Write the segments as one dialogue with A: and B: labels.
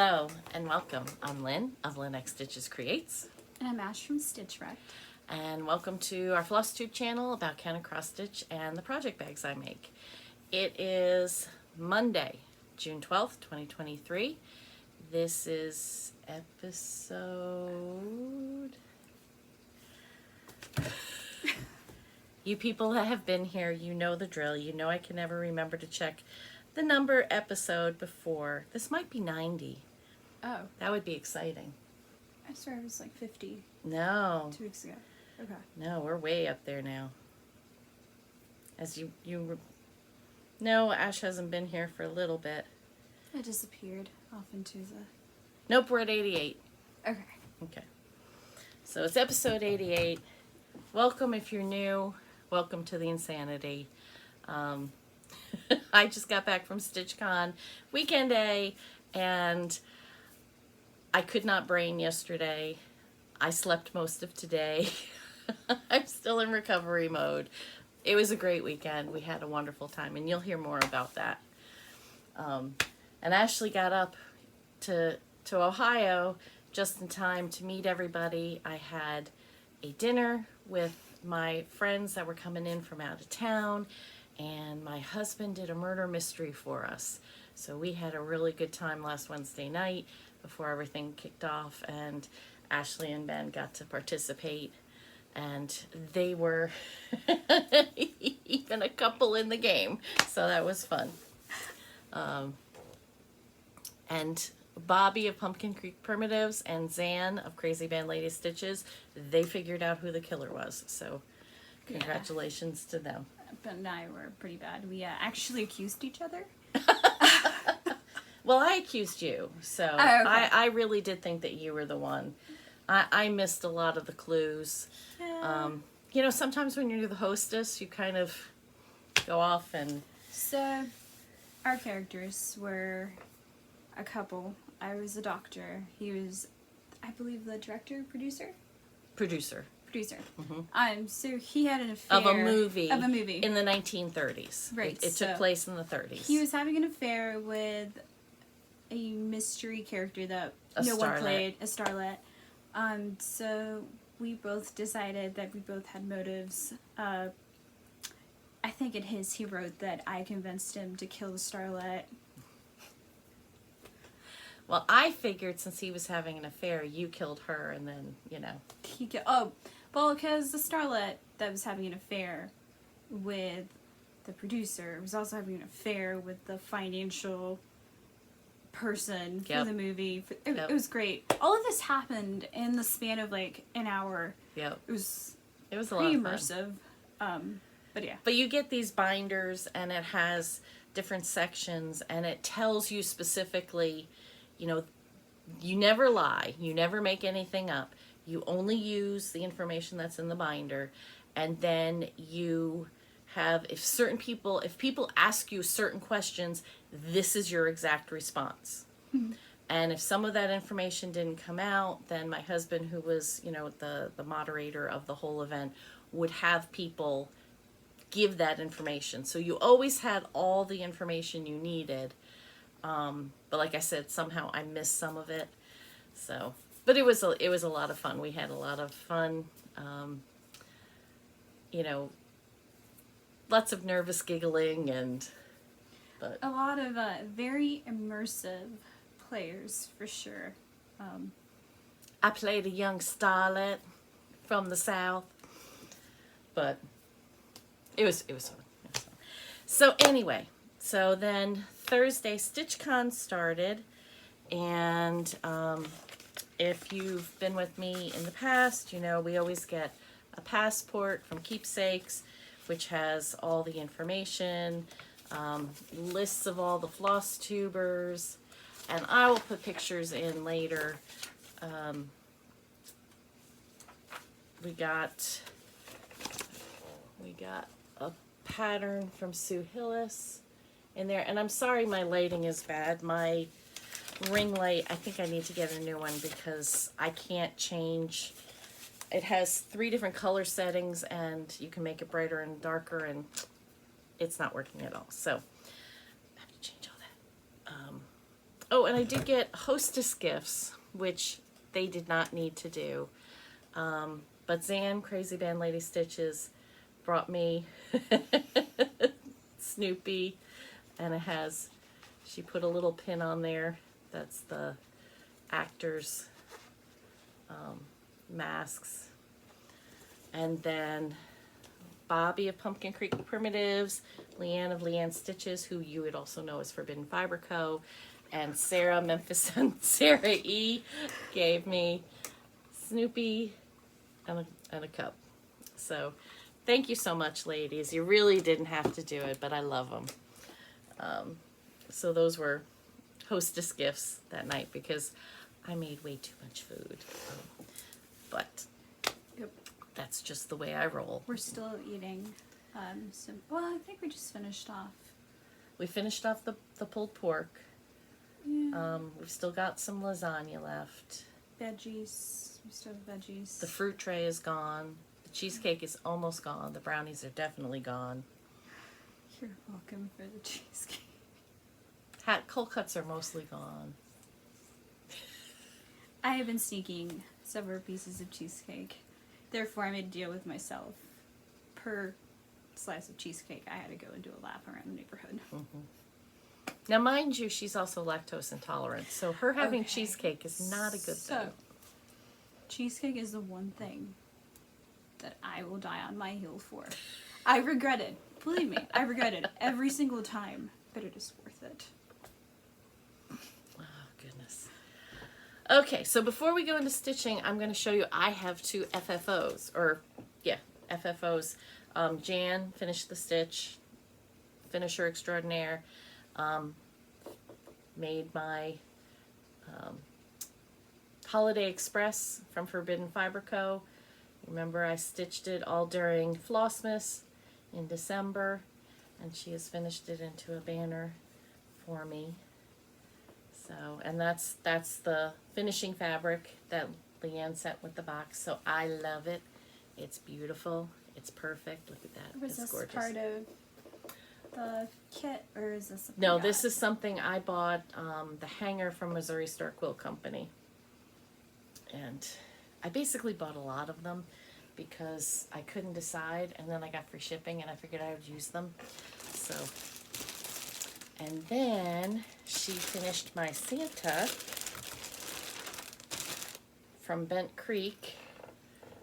A: Hello and welcome. I'm Lynn of Lynn X Stitches Creates.
B: And I'm Ash from Stitch Wrecked.
A: And welcome to our Flosstube channel about counter cross stitch and the project bags I make. It is Monday, June 12th, 2023. This is episode... You people that have been here, you know the drill. You know I can never remember to check the number episode before. This might be 90.
B: Oh.
A: That would be exciting.
B: I swear it was like 50.
A: No.
B: 2 weeks ago. Okay.
A: No, we're way up there now. As you no, Ash hasn't been here for a little bit.
B: I disappeared off into the...
A: Nope, we're at 88.
B: Okay.
A: Okay. So it's episode 88. Welcome if you're new. Welcome to the insanity. I just got back from StitchCon weekend day, and I could not brain yesterday. I slept most of today. I'm still in recovery mode. It was a great weekend. We had a wonderful time, and you'll hear more about that. And Ashley got up to Ohio just in time to meet everybody. I had a dinner with my friends that were coming in from out of town, and my husband did a murder mystery for us. So we had a really good time last Wednesday night before everything kicked off, and Ashley and Ben got to participate, and they were even a couple in the game, so that was fun. And Bobby of Pumpkin Creek Primitives and Zan of Crazy Band Lady Stitches, they figured out who the killer was, so congratulations to them.
B: Ben and I were pretty bad. We actually accused each other.
A: Well, I accused you, so
B: Oh, okay.
A: I really did think that you were the one. I missed a lot of the clues.
B: Yeah.
A: You know, sometimes when you're the hostess, you kind of go off and...
B: So, our characters were a couple. I was a doctor. He was, I believe, the director, producer?
A: Producer.
B: Mm-hmm. So he had an affair.
A: Of a movie.
B: Of a movie.
A: In the 1930s.
B: Right.
A: It took place in the 30s.
B: He was having an affair with a mystery character that no one
A: starlet.
B: played, a starlet. So we both decided that we both had motives. I think in his, he wrote that I convinced him to kill the starlet.
A: Well, I figured since he was having an affair, you killed her, and then, you know.
B: Well, because the starlet that was having an affair with the producer was also having an affair with the financial person for the movie. It was great. All of this happened in the span of like an hour.
A: Yep.
B: It was
A: a lot
B: pretty
A: of fun.
B: immersive. But yeah.
A: But you get these binders, and it has different sections, and it tells you specifically, you know, you never lie, you never make anything up. You only use the information that's in the binder, and then you have, if people ask you certain questions, this is your exact response.
B: Mm-hmm.
A: And if some of that information didn't come out, then my husband, who was, you know, the moderator of the whole event, would have people give that information. So you always had all the information you needed. But like I said, somehow I missed some of it. So, but it was a lot of fun. We had a lot of fun. You know, lots of nervous giggling but
B: A lot of very immersive players for sure.
A: I played a young starlet from the South, but it was fun. So anyway, so then Thursday StitchCon started, and if you've been with me in the past, you know we always get a passport from Keepsakes, which has all the information, lists of all the Flosstubers, and I will put pictures in later. We got a pattern from Sue Hillis in there, and I'm sorry my lighting is bad. My ring light, I think I need to get a new one because I can't change. It has 3 different color settings, and you can make it brighter and darker, and it's not working at all. So I have to change all that. Oh, and I did get hostess gifts, which they did not need to do. But Zan, Crazy Band Lady Stitches, brought me Snoopy, and it has, she put a little pin on there. That's the actors' masks. And then Bobby of Pumpkin Creek Primitives, Leanne of Leanne Stitches, who you would also know as Forbidden Fiber Co., and Sarah Memphis and Sarah E. gave me Snoopy and a cup. So thank you so much, ladies. You really didn't have to do it, but I love them. So those were hostess gifts that night because I made way too much food. But
B: Yep.
A: that's just the way I roll.
B: We're still eating well, I think we just finished off.
A: We finished off the pulled pork.
B: Yeah.
A: We've still got some lasagna left.
B: Veggies. We still have veggies.
A: The fruit tray is gone. The cheesecake is almost gone. The brownies are definitely gone.
B: You're welcome for the cheesecake.
A: Cold cuts are mostly gone.
B: I have been sneaking several pieces of cheesecake. Therefore, I made a deal with myself. Per slice of cheesecake, I had to go and do a lap around the neighborhood.
A: Mm-hmm. Now, mind you, she's also lactose intolerant, so her having
B: Okay.
A: cheesecake is not a good thing.
B: Cheesecake is the one thing that I will die on my heel for. I regret it. Believe me, I regret it every single time, but it is worth it.
A: Oh, goodness. Okay, so before we go into stitching, I'm going to show you, I have two FFOs, FFOs. Jan finished the stitch, finisher extraordinaire, made my Holiday Express from Forbidden Fiber Co. Remember, I stitched it all during Flossmas in December, and she has finished it into a banner for me. So, and that's the finishing fabric that Leanne sent with the box. So I love it. It's beautiful. It's perfect. Look at that.
B: Was
A: It's
B: this
A: gorgeous.
B: part of the kit, or is this something
A: No,
B: you
A: this
B: got?
A: is something I bought, the hanger from Missouri Star Quilt Company. And I basically bought a lot of them because I couldn't decide, and then I got free shipping and I figured I would use them. So, and then she finished my Santa from Bent Creek.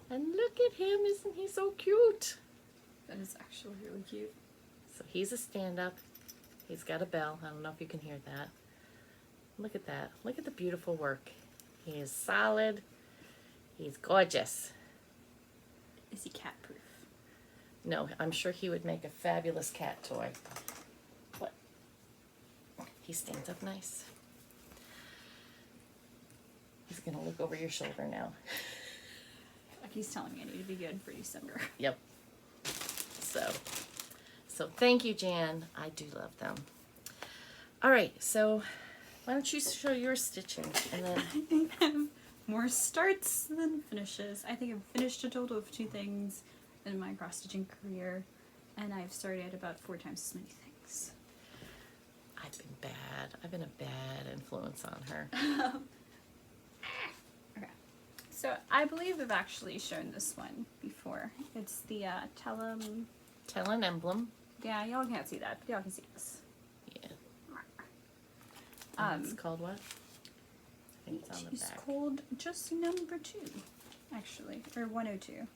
A: And look at him, isn't he so cute?
B: That is actually really cute.
A: So he's a stand-up. He's got a bell. I don't know if you can hear that. Look at that. Look at the beautiful work. He is solid. He's gorgeous.
B: Is he cat proof?
A: No, I'm sure he would make a fabulous cat toy. But he stands up nice. He's going to look over your shoulder now.
B: Like he's telling me I need to be good for December.
A: Yep. So thank you, Jan. I do love them. All right, so why don't you show your stitching, and then
B: I think I have more starts than finishes. I think I've finished a total of 2 things in my cross-stitching career, and I've started about 4 times as many things.
A: I've been bad. I've been a bad influence on her.
B: Okay. So I believe I've actually shown this one before. It's the
A: Tellin Emblem.
B: Yeah, y'all can't see that, but y'all can see this.
A: Yeah. And it's called what? I think it's on the
B: It's
A: back.
B: called just number 2, actually, or 102.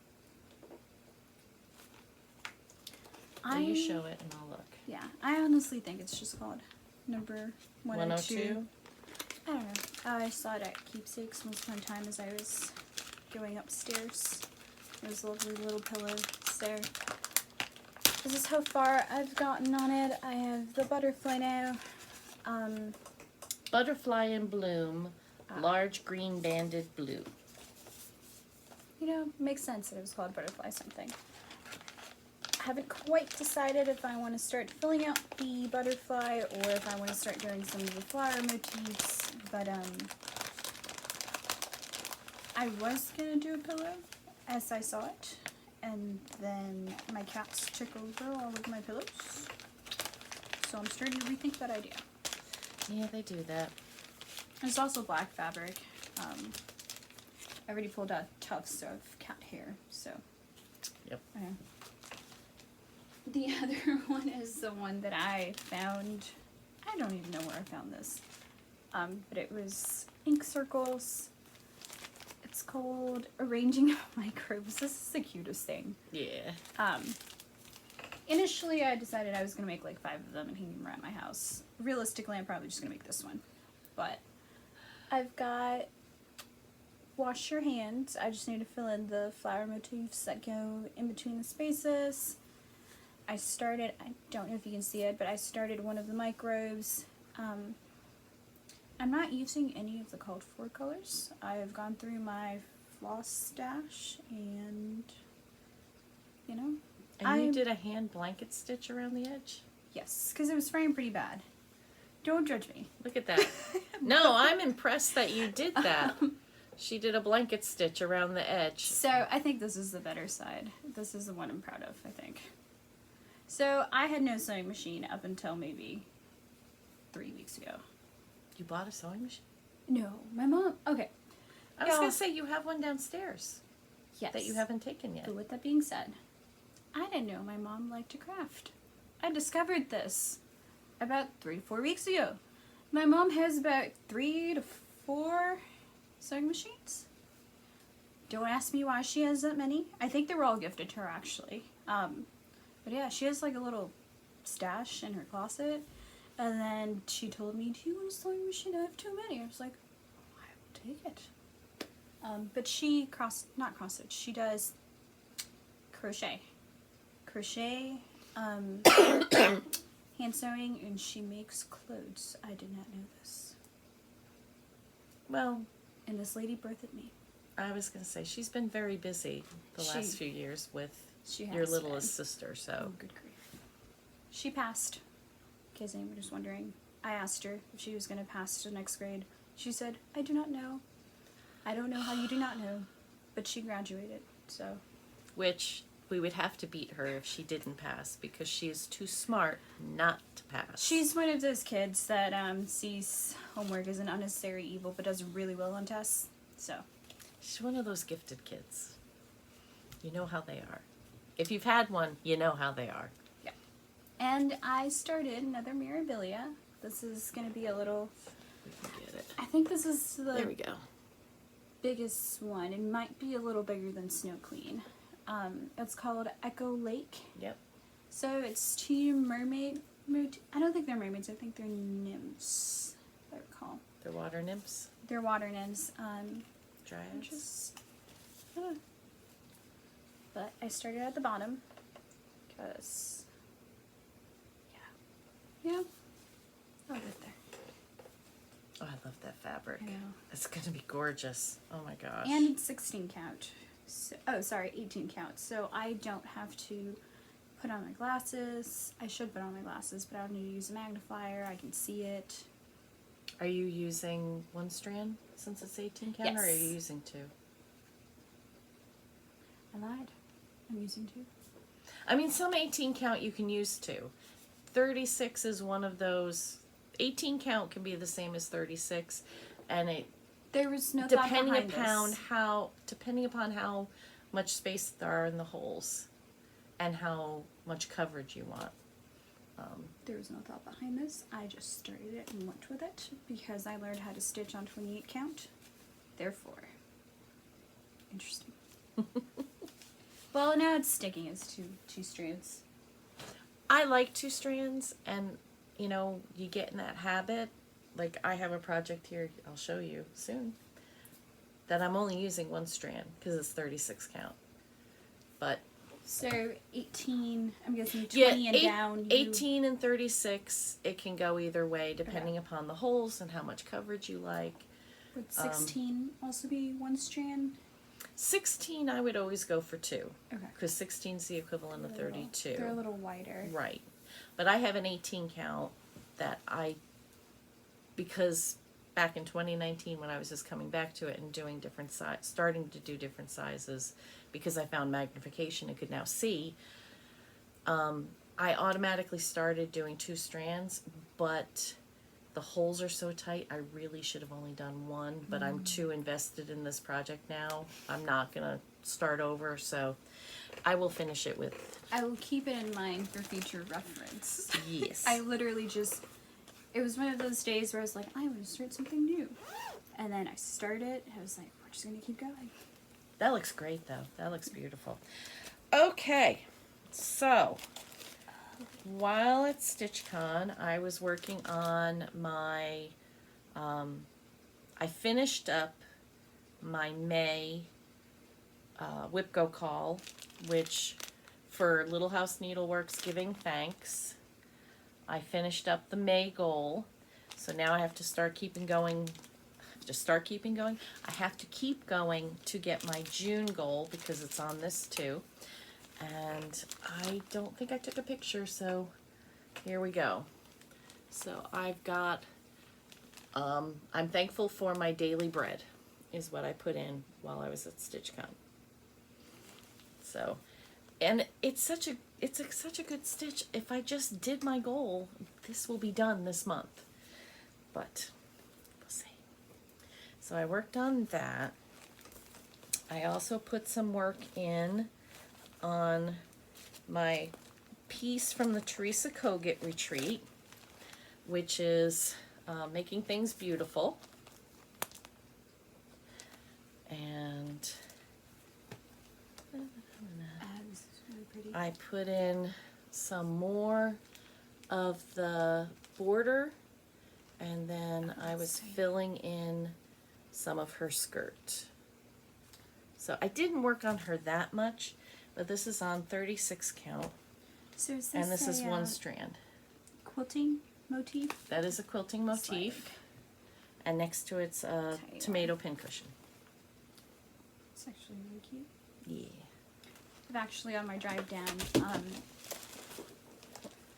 A: So you show it and I'll look.
B: Yeah, I honestly think it's just called number 102.
A: 102?
B: I don't know. I saw it at Keepsakes once upon a time as I was going upstairs. It was a lovely little pillow there. This is how far I've gotten on it. I have the butterfly now.
A: Butterfly in Bloom, large green banded blue.
B: You know, makes sense that it was called butterfly something. I haven't quite decided if I want to start filling out the butterfly or if I want to start doing some of the flower motifs, but I was going to do a pillow as I saw it, and then my cats took over all of my pillows, so I'm starting to rethink that idea.
A: Yeah, they do that.
B: There's also black fabric. I already pulled out tufts of cat hair, so.
A: Yep.
B: The other one is the one that I found. I don't even know where I found this. But it was ink circles. It's called Arranging Microbes. This is the cutest thing.
A: Yeah.
B: Initially, I decided I was going to make like 5 of them and hang them around my house. Realistically, I'm probably just going to make this one. But I've got wash your hands. I just need to fill in the flower motifs that go in between the spaces. I don't know if you can see it, but I started one of the microbes. I'm not using any of the called for colors. I've gone through my floss stash and, you know.
A: And you did a hand blanket stitch around the edge?
B: Yes, because it was fraying pretty bad. Don't judge me.
A: Look at that. No, I'm impressed that you did that. She did a blanket stitch around the edge.
B: So I think this is the better side. This is the one I'm proud of, I think. So I had no sewing machine up until maybe 3 weeks ago.
A: You bought a sewing machine?
B: No, my mom. Okay.
A: I was going to say you have one downstairs.
B: Yes.
A: That you haven't taken yet.
B: But with that being said, I didn't know my mom liked to craft. I discovered this about 3 to 4 weeks ago. My mom has about 3 to 4 sewing machines. Don't ask me why she has that many. I think they were all gifted to her, actually. But yeah, she has like a little stash in her closet. And then she told me, do you want a sewing machine? I have too many. I was like, I will take it. But she she does crochet. Hand sewing, and she makes clothes. I did not know this.
A: Well,
B: and this lady birthed me.
A: I was going to say, she's been very busy the last few years with your littlest sister, so.
B: Oh, good grief. She passed. In case anyone was wondering. I asked her if she was going to pass to next grade. She said, I do not know. I don't know how you do not know. But she graduated, so.
A: Which we would have to beat her if she didn't pass, because she is too smart not to pass.
B: She's one of those kids that sees homework as an unnecessary evil, but does really well on tests, so.
A: She's one of those gifted kids. You know how they are. If you've had one, you know how they are.
B: Yeah. And I started another Mirabilia. This is going to be a little...
A: We can get it.
B: I think this is the...
A: There we go.
B: Biggest one. It might be a little bigger than Snow Queen. It's called Echo Lake.
A: Yep.
B: So it's 2 mermaid... I don't think they're mermaids. I think they're nymphs, if I recall.
A: They're water nymphs?
B: They're water nymphs.
A: Dryads?
B: But I started at the bottom. Because... Yeah. Oh, right there.
A: Oh, I love that fabric.
B: I know.
A: It's going to be gorgeous. Oh my gosh.
B: And it's 16 count. So, 18 count. So I don't have to put on my glasses. I should put on my glasses, but I don't need to use a magnifier. I can see it.
A: Are you using 1 strand since it's 18 count,
B: Yes.
A: or are you using 2?
B: I lied. I'm using 2.
A: I mean, some 18 count you can use 2. 36 is one of those. 18 count can be the same as 36, and it
B: There was no thought behind this.
A: Depending upon how much space there are in the holes, and how much coverage you want.
B: There was no thought behind this. I just started it and went with it because I learned how to stitch on 28 count. Therefore, interesting. Well, now it's sticking as two strands.
A: I like 2 strands, and you know, you get in that habit. Like, I have a project here, I'll show you soon, that I'm only using 1 strand because it's 36 count. But
B: So 18, I'm guessing 20 and down.
A: 18 and 36, it can go either way depending upon the holes and how much coverage you like.
B: Would 16 also be 1 strand?
A: 16, I would always go for 2.
B: Okay.
A: Because 16 is the equivalent of 32.
B: They're a little wider.
A: Right. But I have an 18 count that because back in 2019 when I was just coming back to it and doing starting to do different sizes, because I found magnification and could now see, I automatically started doing 2 strands, but the the holes are so tight. I really should have only done one, but I'm too invested in this project now. I'm not gonna start over, so I will finish it with.
B: I will keep it in mind for future reference.
A: Yes.
B: I literally just, it was one of those days where I was like, I'm going to start something new. And then I started, I was like, we're just going to keep going.
A: That looks great, though. That looks beautiful. Okay, so while at StitchCon, I was working on my, I finished up my May Whip Go Call, which for Little House Needleworks Giving Thanks. I finished up the May goal, so now I have to start keeping going. I have to keep going to get my June goal because it's on this too. And I don't think I took a picture, so here we go. So I've got, I'm thankful for my daily bread is what I put in while I was at StitchCon. So, and it's such a good stitch. If I just did my goal, this will be done this month. But we'll see. So I worked on that. I also put some work in on my piece from the Teresa Kogut retreat, which is making things beautiful. And
B: This is really pretty.
A: I put in some more of the border, and then I was filling in some of her skirt. So I didn't work on her that much, but this is on 36 count,
B: So is this
A: and this is
B: a,
A: one strand.
B: quilting motif?
A: That is a quilting motif, and next to it's a
B: Tight.
A: tomato pincushion.
B: It's actually really cute.
A: Yeah.
B: I've actually, on my drive down,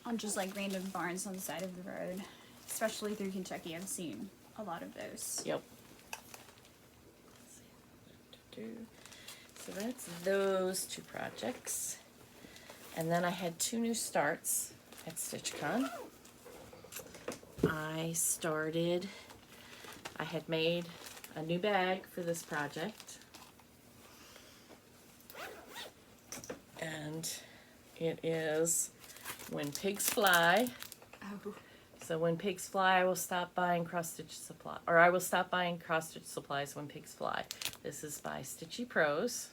B: on just like random barns on the side of the road, especially through Kentucky, I've seen a lot of those.
A: Yep. So that's those two projects. And then I had two new starts at StitchCon. I had made a new bag for this project. And it is When Pigs Fly.
B: Oh.
A: So when pigs fly, I will stop buying cross-stitch supply, or I will stop buying cross-stitch supplies when pigs fly. This is by Stitchy Prose,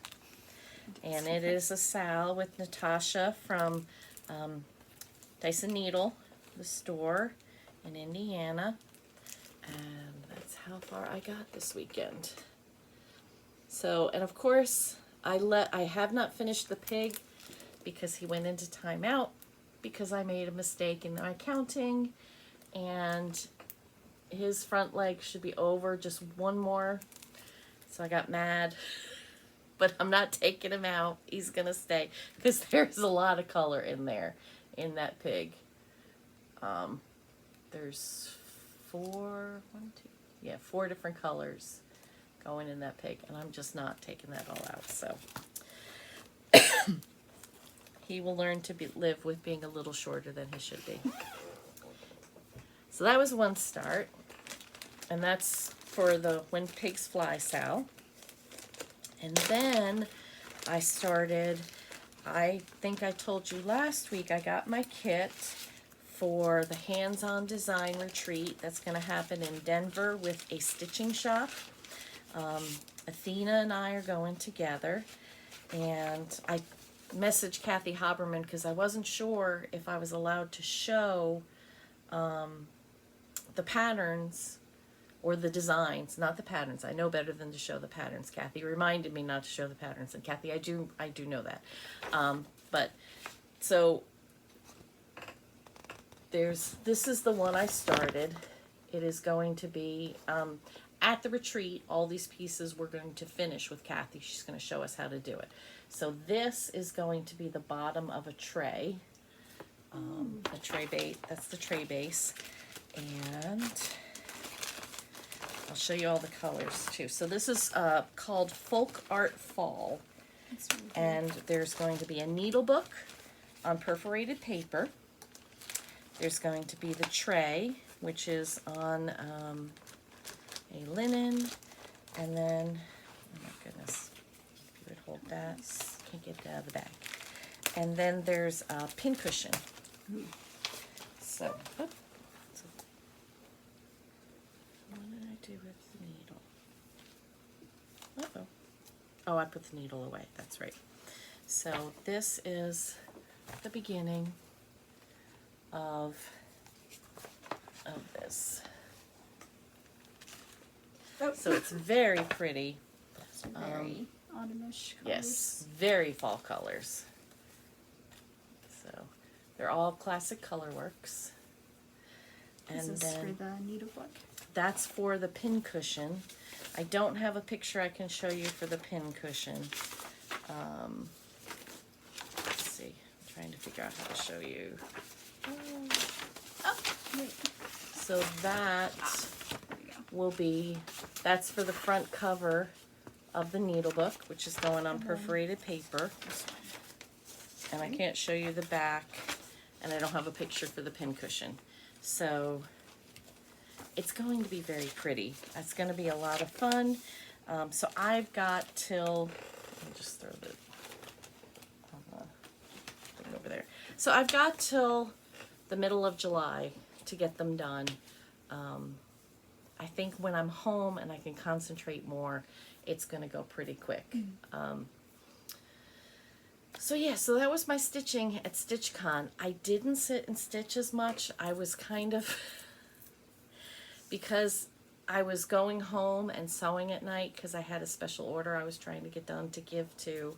A: and it is a Sal with Natasha from Diceandneedle, the store in Indiana, and that's how far I got this weekend. So, and of course, I have not finished the pig because he went into timeout because I made a mistake in my counting. And his front leg should be over, just one more. So I got mad, but I'm not taking him out. He's gonna stay because there's a lot of color in there, in that pig. There's four different colors going in that pig, and I'm just not taking that all out. So he will learn to live with being a little shorter than he should be. So that was one start, and that's for the When Pigs Fly Sal. And then I started, I think I told you last week, I got my kit for the hands-on design retreat that's going to happen in Denver with a stitching shop. Athena and I are going together, and I messaged Kathy Haberman because I wasn't sure if I was allowed to show the patterns or the designs, not the patterns. I know better than to show the patterns. Kathy reminded me not to show the patterns, and Kathy, I do know that. But so this is the one I started. It is going to be at the retreat. All these pieces we're going to finish with Kathy. She's going to show us how to do it. So this is going to be the bottom of a tray. A tray base. That's the tray base. And I'll show you all the colors too. So this is called Folk Art Fall.
B: Really
A: and there's going to be a needle book on perforated paper. There's going to be the tray which is on a linen, and then, oh my goodness, if you would hold that, can't get it out of the bag. And then there's a pin cushion. So, what did I do with the needle? Uh-oh. Oh, I put the needle away, that's right. So this is the beginning of this.
B: Oh.
A: So it's very pretty.
B: Very autumnish colors.
A: Yes, very fall colors. So they're all classic Colorworks. And
B: This is
A: then
B: for the needlebook.
A: that's for the pin cushion. I don't have a picture I can show you for the pin cushion. Let's see. I'm trying to figure out how to show you.
B: Oh, wait.
A: So that will be, that's for the front cover of the needlebook, which is going on perforated paper. And I can't show you the back, and I don't have a picture for the pin cushion. So it's going to be very pretty. It's going to be a lot of fun. So I've got till, let me just throw the thing over there. So I've got till the middle of July to get them done. I think when I'm home and I can concentrate more, it's going to go pretty quick. So yeah, so that was my stitching at StitchCon. I didn't sit and stitch as much. I was kind of, because I was going home and sewing at night because I had a special order I was trying to get done to give to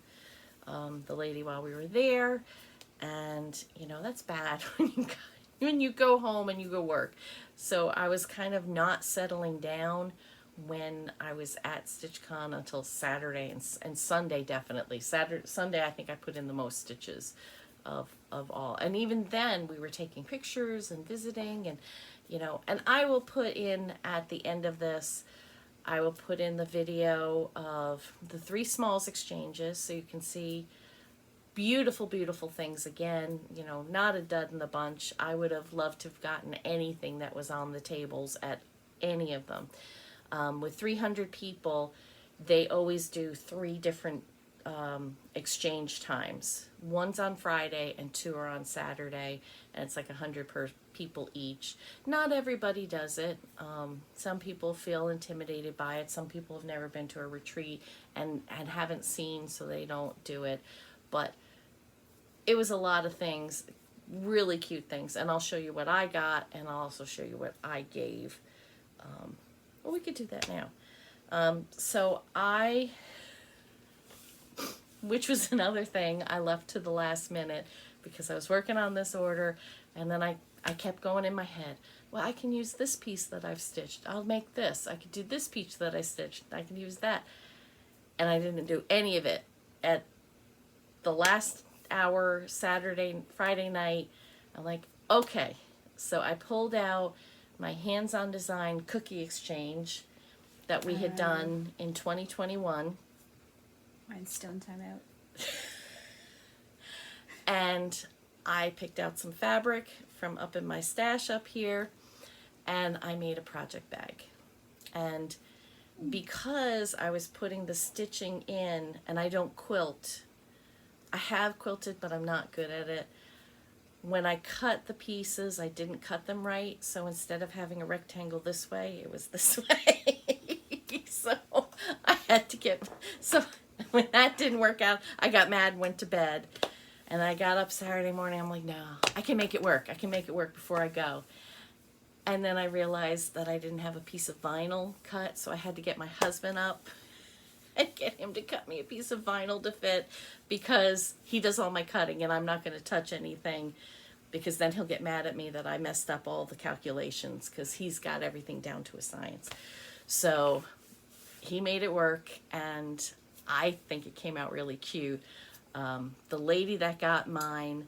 A: the lady while we were there. And, you know, that's bad when you go home and you go work. So I was kind of not settling down when I was at StitchCon until Saturday and Sunday, definitely. Sunday, I think I put in the most stitches of all. And even then, we were taking pictures and visiting, and, you know, and I will put in, at the end of this, I will put in the video of the 3 smalls exchanges, so you can see beautiful, beautiful things again. You know, not a dud in the bunch. I would have loved to have gotten anything that was on the tables at any of them. With 300 people, they always do 3 different exchange times. One's on Friday and 2 are on Saturday, and it's like 100 per people each. Not everybody does it. Some people feel intimidated by it. Some people have never been to a retreat and haven't seen, so they don't do it. But it was a lot of things, really cute things, and I'll show you what I got, and I'll also show you what I gave. Well, we could do that now. So which was another thing I left to the last minute because I was working on this order, and then I kept going in my head, well, I can use this piece that I've stitched. I'll make this. I could do this piece that I stitched. I can use that. And I didn't do any of it. At the last hour, Friday night, I'm like, okay. So I pulled out my hands-on design cookie exchange that we had done in 2021.
B: Mine's still in timeout.
A: And I picked out some fabric from up in my stash up here, and I made a project bag. And because I was putting the stitching in, and I don't quilt, I have quilted, but I'm not good at it. When I cut the pieces, I didn't cut them right, so instead of having a rectangle this way, it was this way. So I had to so when that didn't work out, I got mad and went to bed. And I got up Saturday morning, I'm like, no, I can make it work. I can make it work before I go. And then I realized that I didn't have a piece of vinyl cut, so I had to get my husband up and get him to cut me a piece of vinyl to fit, because he does all my cutting and I'm not going to touch anything, because then he'll get mad at me that I messed up all the calculations, because he's got everything down to a science. So he made it work, and I think it came out really cute. The lady that got mine,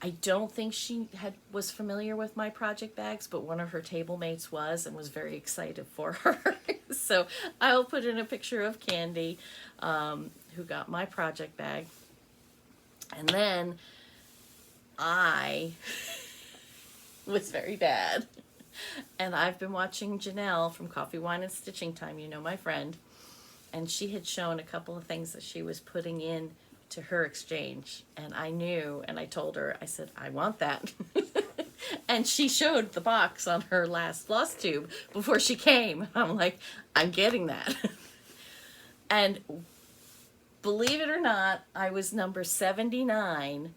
A: I don't think she was familiar with my project bags, but one of her table mates was, and was very excited for her. So I'll put in a picture of Candy, who got my project bag. And then I was very bad. And I've been watching Janelle from Coffee, Wine, and Stitching Time, you know, my friend. And she had shown a couple of things that she was putting in to her exchange. And I knew, and I told her, I said, I want that. And she showed the box on her last floss tube before she came. I'm like, I'm getting that. And believe it or not, I was number 79.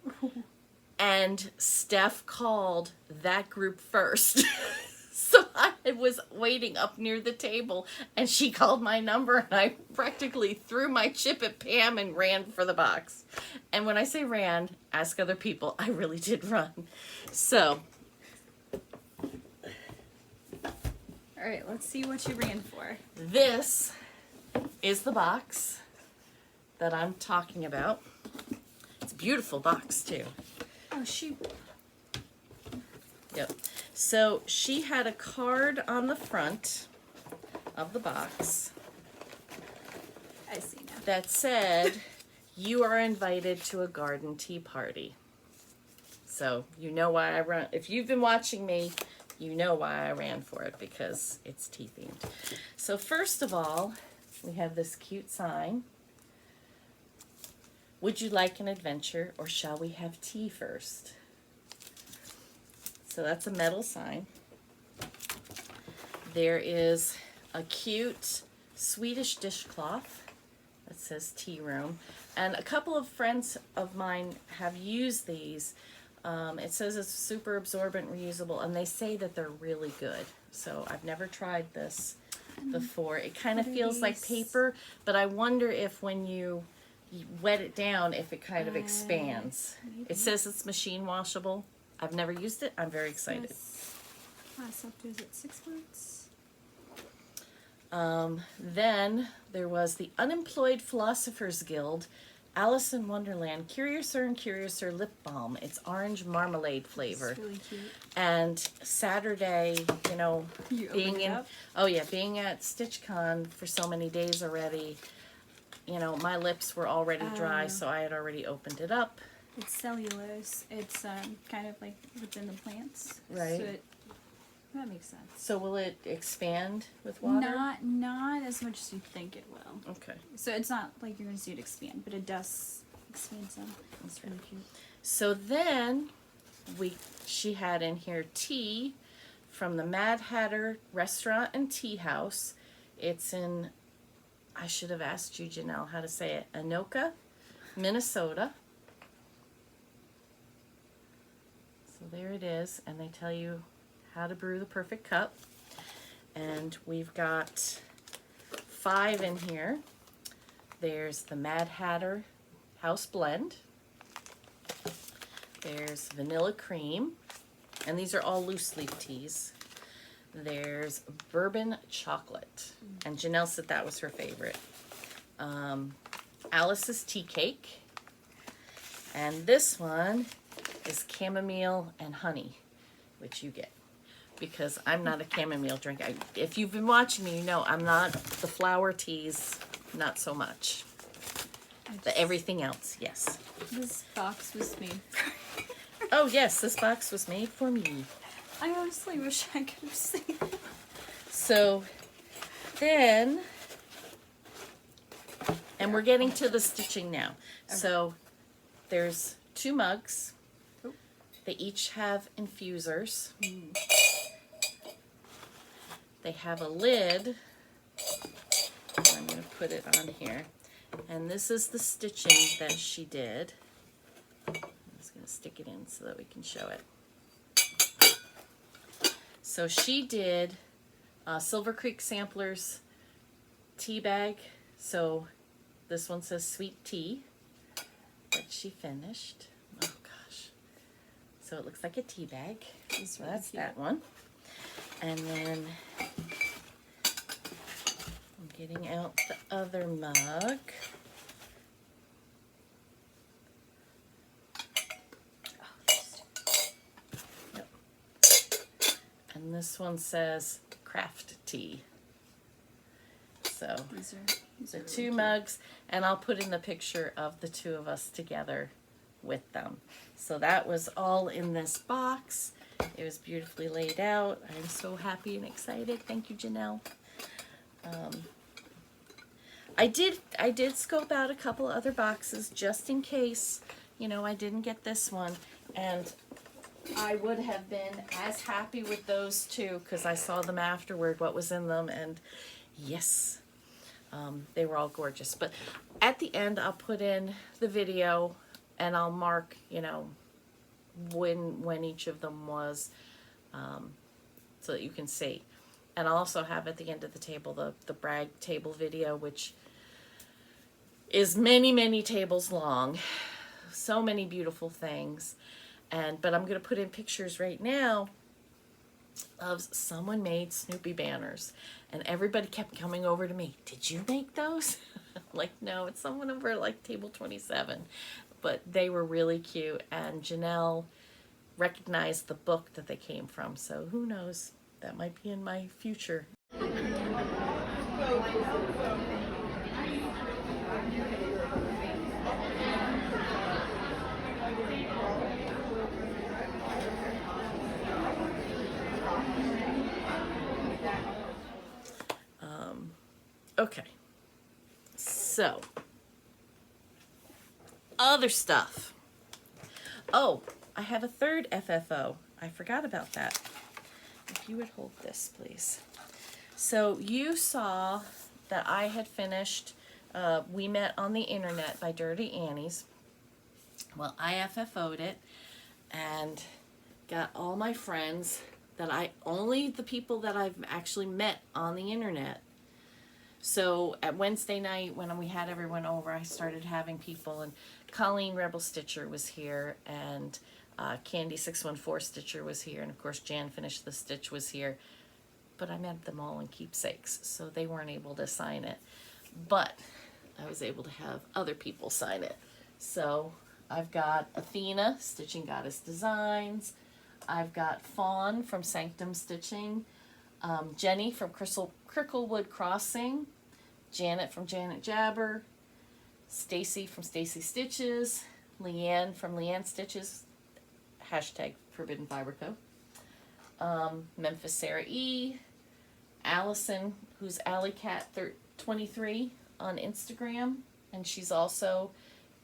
A: And Steph called that group first. So I was waiting up near the table, and she called my number, and I practically threw my chip at Pam and ran for the box. And when I say ran, ask other people, I really did run. So.
B: All right, let's see what you ran for.
A: This is the box that I'm talking about. It's a beautiful box, too.
B: Oh, she...
A: Yep. So she had a card on the front of the box
B: I see now.
A: that said, you are invited to a garden tea party. So you know why I run. If you've been watching me, you know why I ran for it, because it's tea themed. So first of all, we have this cute sign. Would you like an adventure, or shall we have tea first? So that's a metal sign. There is a cute Swedish dishcloth that says tea room. And a couple of friends of mine have used these. It says it's super absorbent, reusable, and they say that they're really good. So I've never tried this before. It kind of feels like paper, but I wonder if when you wet it down, if it kind of expands.
B: Maybe.
A: It says it's machine washable. I've never used it. I'm very excited.
B: Last up is it 6 months?
A: Then there was the Unemployed Philosophers Guild Alice in Wonderland Curiouser and Curiouser Lip Balm. It's orange marmalade flavor.
B: It's really cute.
A: And Saturday, you know,
B: You
A: being
B: opened it
A: in,
B: up?
A: oh yeah, being at StitchCon for so many days already, you know, my lips were already dry, so I had already opened it up.
B: It's cellulose. It's kind of like within the plants.
A: Right.
B: So that makes sense.
A: So will it expand with water?
B: Not as much as you think it will.
A: Okay.
B: So it's not like you're going to see it expand, but it does expand some. It's really cute.
A: So then she had in here tea from the Mad Hatter Restaurant and Tea House. It's in, I should have asked you, Janelle, how to say it, Anoka, Minnesota. So there it is, and they tell you how to brew the perfect cup. And we've got 5 in here. There's the Mad Hatter House Blend. There's vanilla cream, and these are all loose leaf teas. There's bourbon chocolate, and Janelle said that was her favorite. Alice's tea cake, and this one is chamomile and honey, which you get, because I'm not a chamomile drinker. If you've been watching me, you know I'm not the flower teas, not so much. But everything else, yes.
B: This box was made for...
A: Oh yes, this box was made for me.
B: I honestly wish I could have seen it.
A: So then, and we're getting to the stitching now.
B: Okay.
A: So there's 2 mugs.
B: Oh.
A: They each have infusers. They have a lid. I'm going to put it on here. And this is the stitching that she did. I'm just going to stick it in so that we can show it. So she did Silver Creek Samplers tea bag. So this one says sweet tea that she finished. Oh gosh. So it looks like a tea bag. So
B: really
A: that's
B: cute.
A: that one. And then I'm getting out the other mug. Yep. And this one says craft tea. So
B: These
A: the
B: are
A: 2
B: really
A: mugs, and I'll put in the picture of the 2 of us together with them. So that was all in this box. It was beautifully laid out. I'm so happy and excited. Thank you, Janelle. I did scope out a couple other boxes just in case, you know, I didn't get this one. And I would have been as happy with those two because I saw them afterward, what was in them, and yes, they were all gorgeous. But at the end, I'll put in the video and I'll mark, you know, when each of them was, so that you can see. And I'll also have at the end of the table the brag table video, which is many tables long. So many beautiful things. But I'm going to put in pictures right now of someone made Snoopy banners. And everybody kept coming over to me. Did you make those? Like, no, it's someone over at like table 27. But they were really cute. And Janelle recognized the book that they came from. So who knows? That might be in my future. Okay, so other stuff. Oh, I have a third FFO. I forgot about that. If you would hold this, please. So you saw that I had finished We Met on the Internet by Dirty Annie's. Well, I FFO'd it and got all my friends that only the people that I've actually met on the internet. So at Wednesday night when we had everyone over, I started having people, and Colleen Rebel Stitcher was here, and Candy 614 Stitcher was here, and of course Jan Finished the Stitch was here. But I met them all in Keepsakes, so they weren't able to sign it. But I was able to have other people sign it. So I've got Athena, Stitching Goddess Designs. I've got Fawn from Sanctum Stitching. Jenny from Cricklewood Crossing. Janet from Janet Jabber. Stacy from Stacy Stitches. Leanne from Leanne Stitches. Hashtag Forbidden Fiber Co. Memphis Sarah E. Allison, who's AlleyCat23 on Instagram, and she's also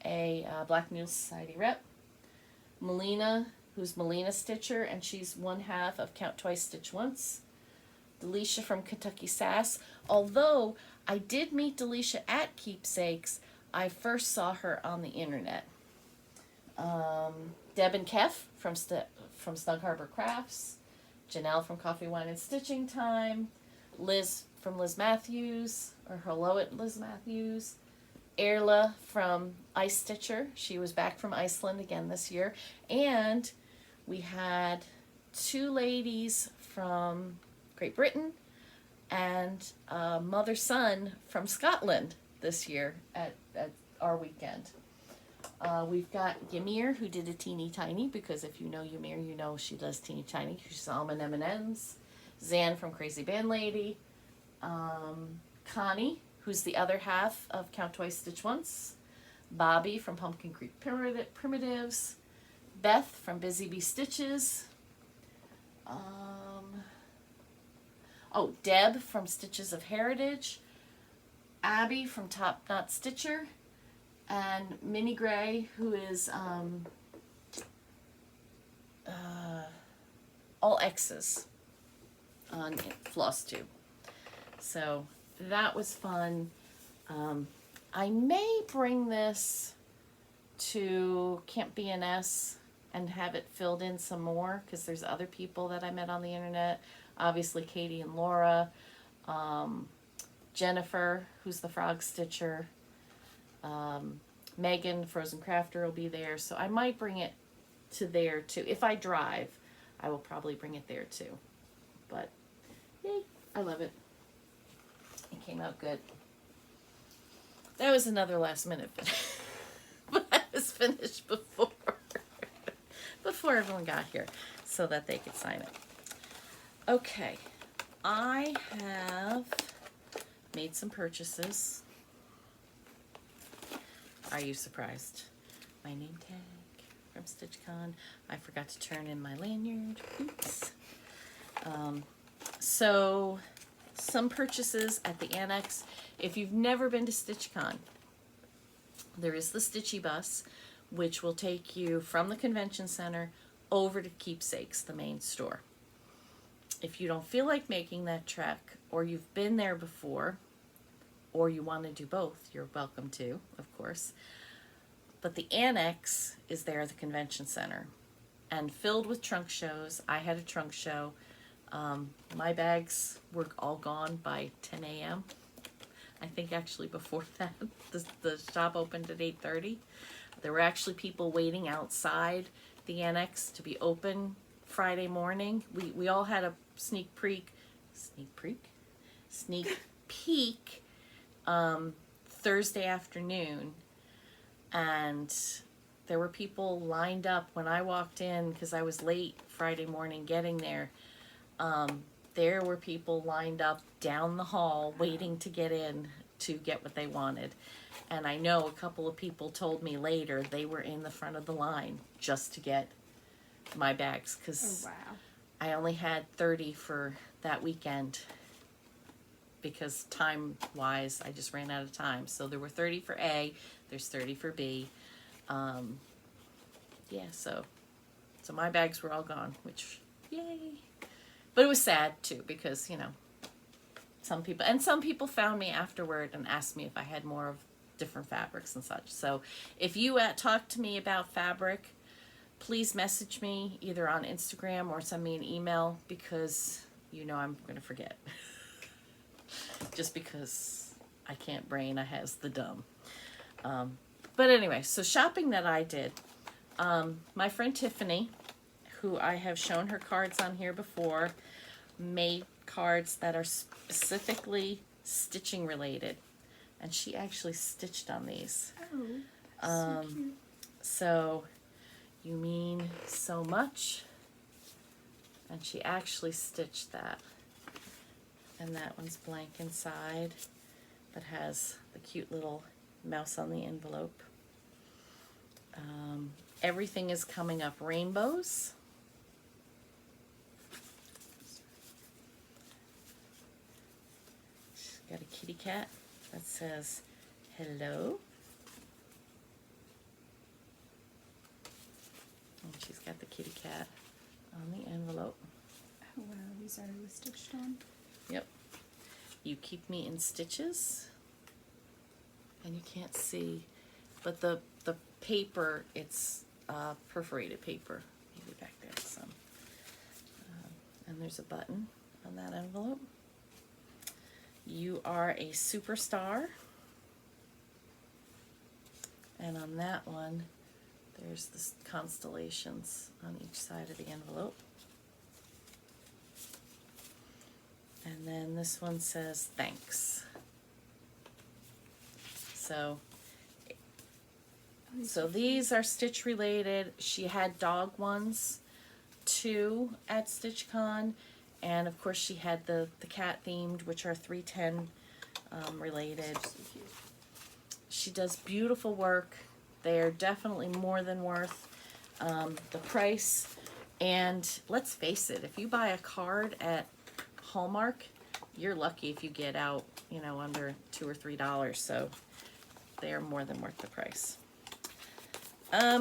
A: a Black Mule Society rep. Melina, who's Melina Stitcher, and she's one half of Count Twice Stitch Once. Delisha from Kentucky Sass. Although I did meet Delisha at Keepsakes, I first saw her on the internet. Deb and Kef from Snug Harbor Crafts. Janelle from Coffee, Wine, and Stitching Time. Liz from Liz Matthews, or hello at Liz Matthews. Erla from Ice Stitcher. She was back from Iceland again this year. And we had two ladies from Great Britain and mother-son from Scotland this year at our weekend. We've got Ymir, who did a teeny tiny, because if you know Ymir, you know she does teeny tiny. She's Almond M&M's. Zan from Crazy Band Lady. Connie, who's the other half of Count Twice Stitch Once. Bobby from Pumpkin Creek Primitives. Beth from Busy Bee Stitches. Deb from Stitches of Heritage. Abby from Top Knot Stitcher. And Minnie Gray, who is all X's on Flosstube. So that was fun. I may bring this to Camp BNS and have it filled in some more, because there's other people that I met on the internet. Obviously Katie and Laura. Jennifer, who's the Frog Stitcher. Megan, Frozen Crafter, will be there. So I might bring it to there too. If I drive, I will probably bring it there too. But, yay, I love it. It came out good. That was another last minute finish. But I was finished before everyone got here so that they could sign it. Okay, I have made some purchases. Are you surprised? My name tag. from StitchCon. I forgot to turn in my lanyard. Oops. So some purchases at the Annex. If you've never been to StitchCon, there is the Stitchy bus, which will take you from the convention center over to Keepsakes, the main store. If you don't feel like making that trek, or you've been there before, or you want to do both, you're welcome to, of course. But the Annex is there at the convention center and filled with trunk shows. I had a trunk show. My bags were all gone by 10 a.m. I think actually before that. The shop opened at 8:30. There were actually people waiting outside the Annex to be open Friday morning. We all had a sneak peek Thursday afternoon, and there were people lined up when I walked in because I was late Friday morning getting there. There were people lined up down the hall waiting to get in to get what they wanted. And I know a couple of people told me later they were in the front of the line just to get my bags because I only had 30 for that weekend because time-wise, I just ran out of time. So there were 30 for A, there's 30 for B. Yeah, so my bags were all gone, which, yay. But it was sad, too, because, you know, some people found me afterward and asked me if I had more of different fabrics and such. So if you talk to me about fabric, please message me either on Instagram or send me an email because you know I'm going to forget. Just because I can't brain, I has the dumb. But anyway, so shopping that I did. My friend Tiffany, who I have shown her cards on here before, made cards that are specifically stitching related. And she actually stitched on these.
B: Oh, so cute.
A: So, you mean so much? And she actually stitched that. And that one's blank inside, but has the cute little mouse on the envelope. Everything is coming up rainbows. She's got a kitty cat that says hello. And she's got the kitty cat on the envelope.
B: Oh wow, these are stitched on.
A: Yep. You keep me in stitches. And you can't see, but the paper, it's perforated paper. Maybe back there some. And there's a button on that envelope. You are a superstar. And on that one, there's the constellations on each side of the envelope. And then this one says thanks. So these are stitch related. She had dog ones too at StitchCon, and of course she had the cat themed, which are 310 related.
B: So cute.
A: She does beautiful work. They are definitely more than worth the price. And let's face it, if you buy a card at Hallmark, you're lucky if you get out, you know, under $2 or $3. So they are more than worth the price. I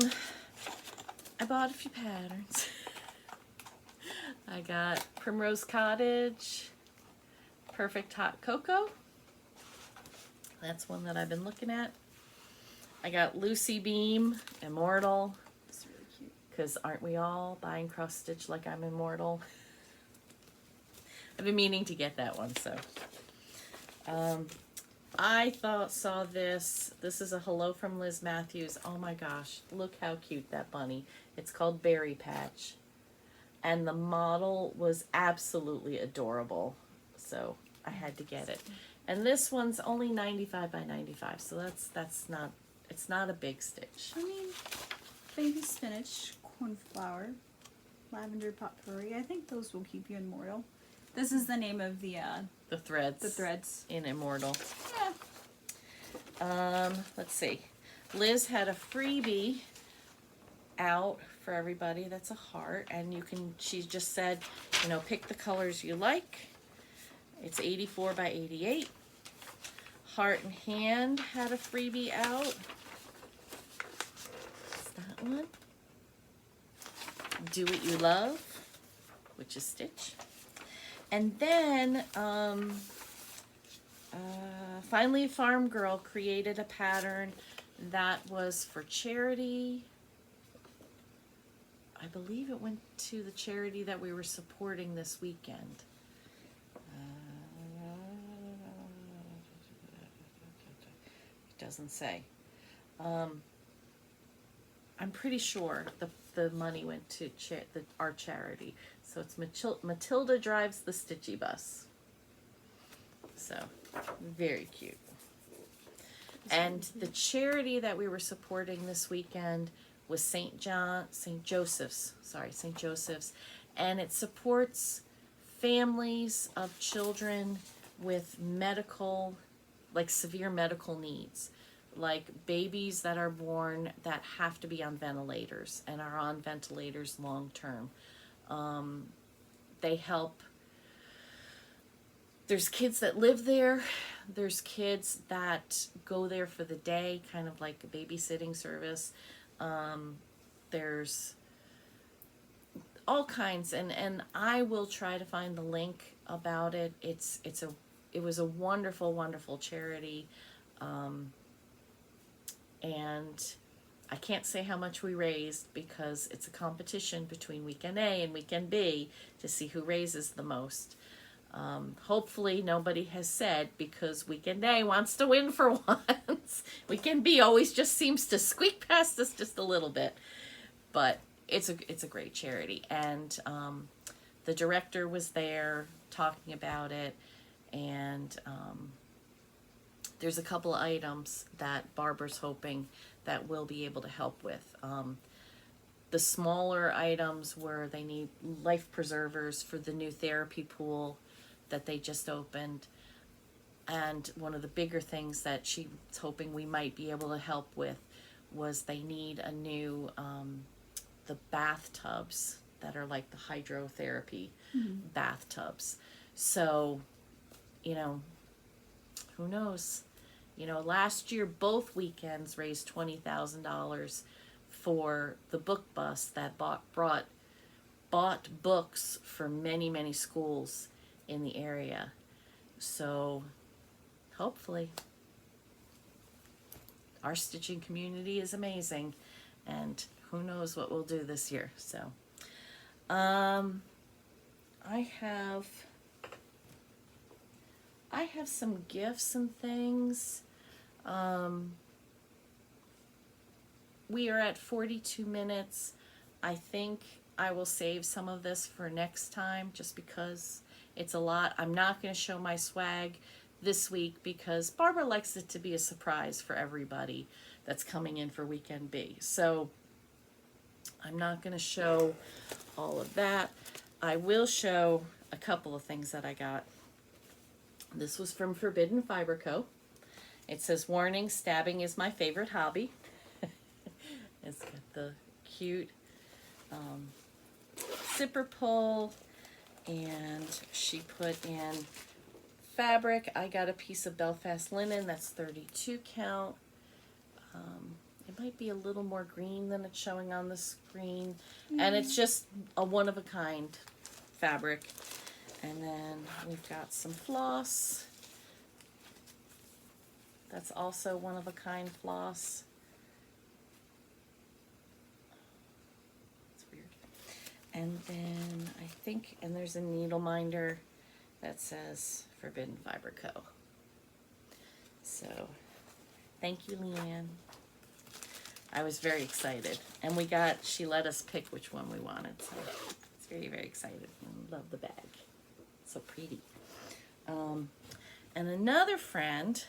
A: bought a few patterns. I got Primrose Cottage, Perfect Hot Cocoa. That's one that I've been looking at. I got Lucy Beam, Immortal.
B: It's really cute.
A: Because aren't we all buying cross stitch like I'm immortal? I've been meaning to get that one, so. I saw this. This is a hello from Liz Matthews. Oh my gosh, look how cute that bunny. It's called Berry Patch. And the model was absolutely adorable. So I had to get it. And this one's only 95 by 95, so that's not, it's not a big stitch.
B: I mean, baby spinach, cornflower, lavender potpourri. I think those will keep you immortal. This is the name of the
A: threads.
B: The threads.
A: In Immortal.
B: Yeah.
A: Let's see. Liz had a freebie out for everybody that's a heart, and you can, she just said, you know, pick the colors you like. It's 84 by 88. Heart and Hand had a freebie out. It's that one. Do What You Love, which is Stitch. And then, finally, Farm Girl created a pattern that was for charity. I believe it went to the charity that we were supporting this weekend. It doesn't say. I'm pretty sure the money went to our charity. So it's Matilda Drives the Stitchy Bus. So, very cute. And the charity that we were supporting this weekend was St. Joseph's, and it supports families of children with medical, like severe medical needs, like babies that are born that have to be on ventilators and are on ventilators long term. They help. There's kids that live there. There's kids that go there for the day, kind of like a babysitting service. There's all kinds, and I will try to find the link about it. It was a wonderful, wonderful charity, and I can't say how much we raised because it's a competition between weekend A and weekend B to see who raises the most. Hopefully nobody has said, because weekend A wants to win for once. Weekend B always just seems to squeak past us just a little bit. But it's a great charity. And the director was there talking about it. And there's a couple of items that Barbara's hoping that we'll be able to help with. The smaller items where they need life preservers for the new therapy pool that they just opened, and one of the bigger things that she's hoping we might be able to help with was they need a new the bathtubs that are like the hydrotherapy bathtubs. So, you know, who knows? You know, last year both weekends raised $20,000 for the book bus that bought books for many, many schools in the area. So hopefully our stitching community is amazing, and who knows what we'll do this year. So I have some gifts and things. We are at 42 minutes. I think I will save some of this for next time just because it's a lot. I'm not going to show my swag this week because Barbara likes it to be a surprise for everybody that's coming in for weekend B. So I'm not going to show all of that. I will show a couple of things that I got. This was from Forbidden Fiber Co. It says, warning, stabbing is my favorite hobby. It's got the cute zipper pull, and she put in fabric. I got a piece of Belfast linen that's 32 count. It might be a little more green than it's showing on the screen, and it's just a one-of-a-kind fabric. And then we've got some floss. That's also one-of-a-kind floss. It's weird. And then I think, and there's a needle minder that says Forbidden Fiber Co. So, thank you, Leanne. I was very excited. And she let us pick which one we wanted. So, it's very, very excited. I love the bag. So pretty. And another friend,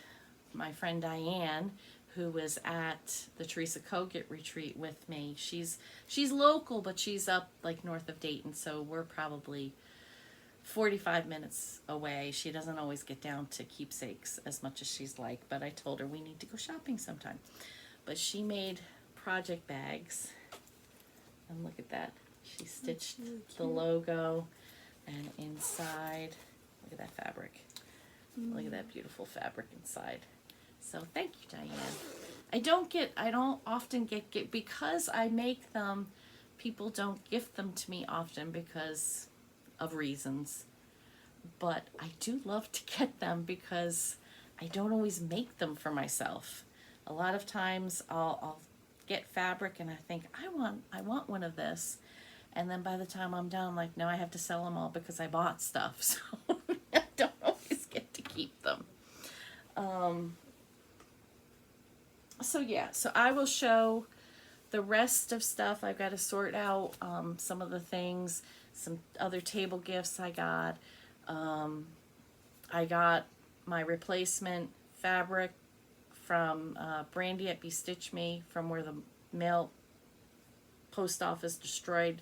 A: my friend Diane, who was at the Teresa Kogut retreat with me. She's local, but she's up like north of Dayton, so we're probably 45 minutes away. She doesn't always get down to Keepsakes as much as she's like, but I told her we need to go shopping sometime. But she made project bags, And look at that. She stitched
B: really
A: the
B: cute.
A: logo, and inside, look at that fabric. Look at that beautiful fabric inside. So thank you, Diane. I don't often get, because I make them, people don't gift them to me often because of reasons. But I do love to get them because I don't always make them for myself. A lot of times I'll get fabric and I think, I want one of this. And then by the time I'm done, I'm like, no, I have to sell them all because I bought stuff. So I don't always get to keep them. So yeah, so I will show the rest of stuff. I've got to sort out some of the things, some other table gifts I got. I got my replacement fabric from Brandy at Stitch Me, from where the mail post office destroyed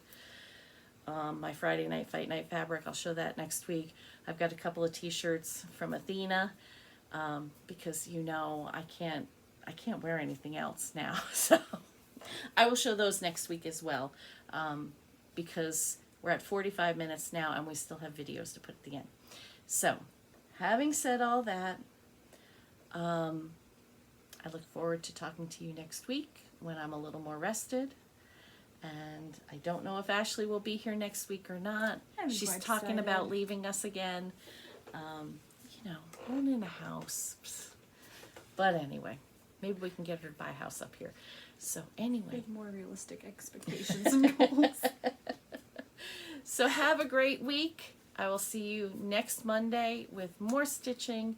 A: my Friday Night Fight Night fabric. I'll show that next week. I've got a couple of t-shirts from Athena because I can't wear anything else now. So I will show those next week as well because we're at 45 minutes now and we still have videos to put at the end. So having said all that, I look forward to talking to you next week when I'm a little more rested. And I don't know if Ashley will be here next week or not. She's talking about leaving us again. Owning a house. But anyway, maybe we can get her to buy a house up here. So anyway.
B: With more realistic expectations and goals.
A: So have a great week. I will see you next Monday with more stitching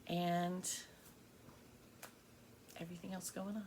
A: and everything else going on.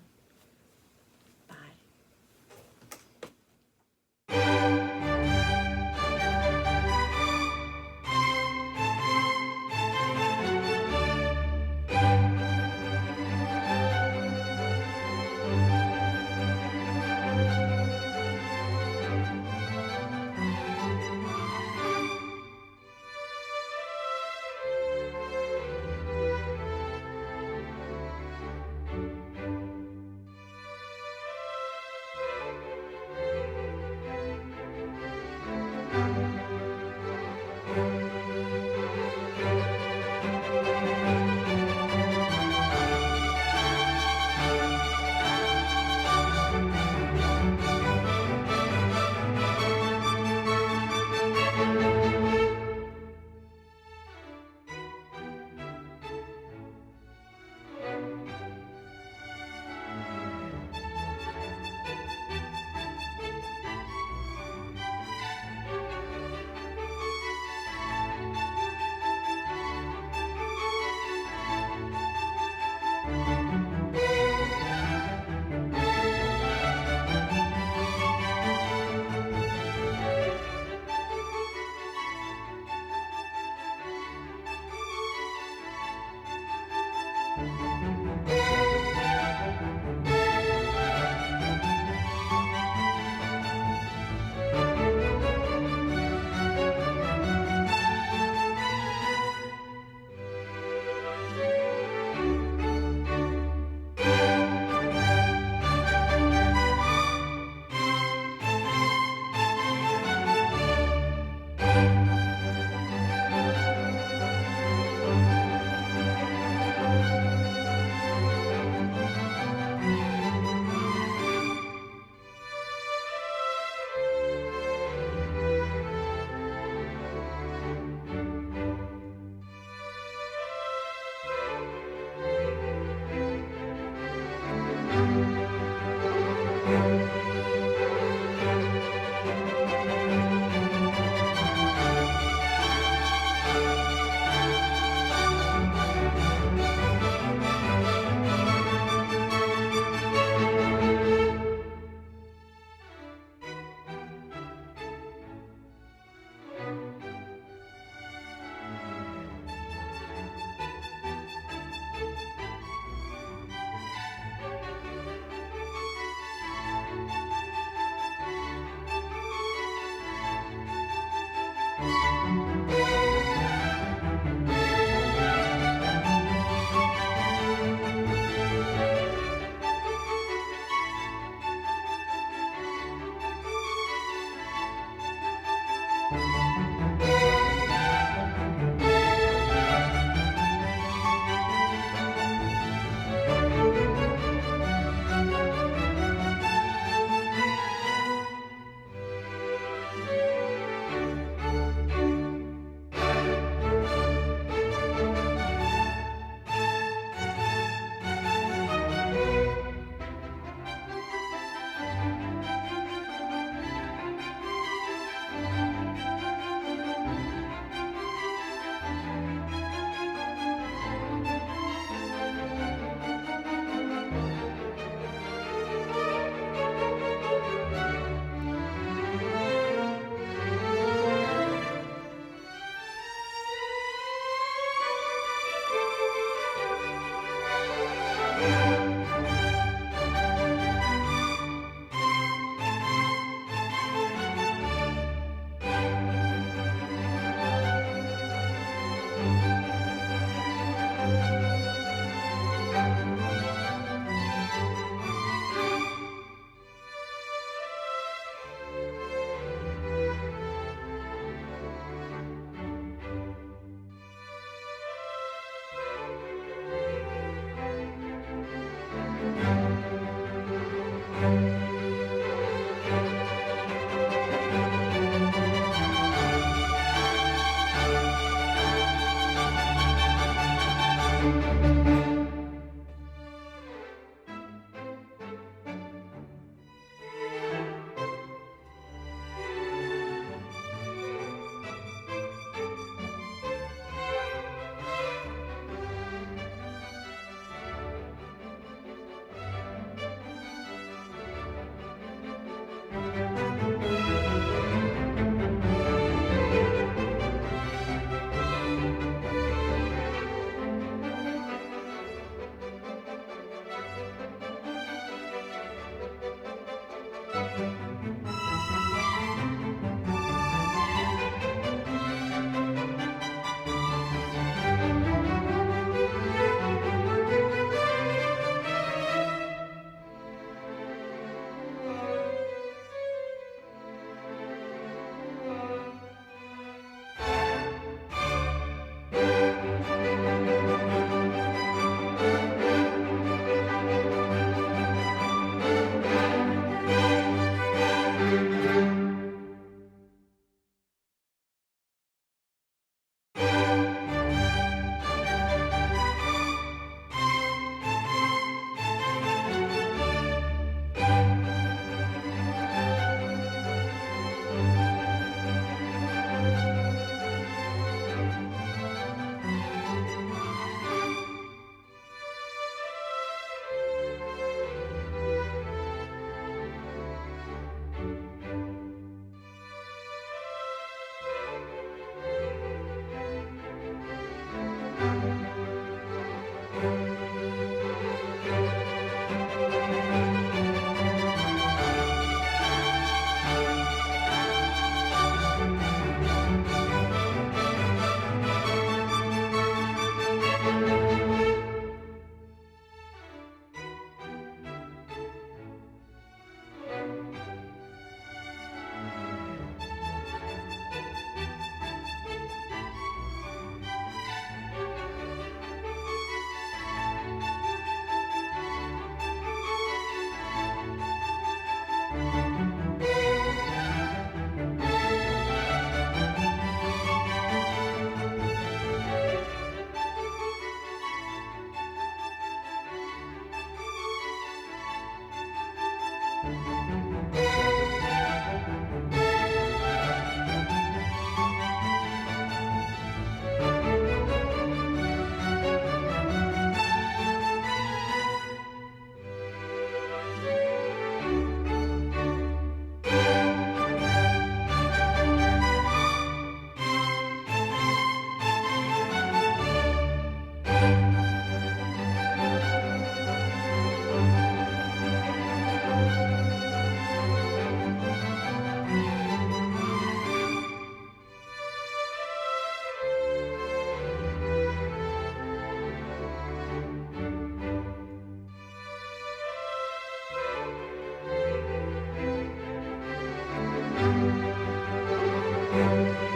A: Bye.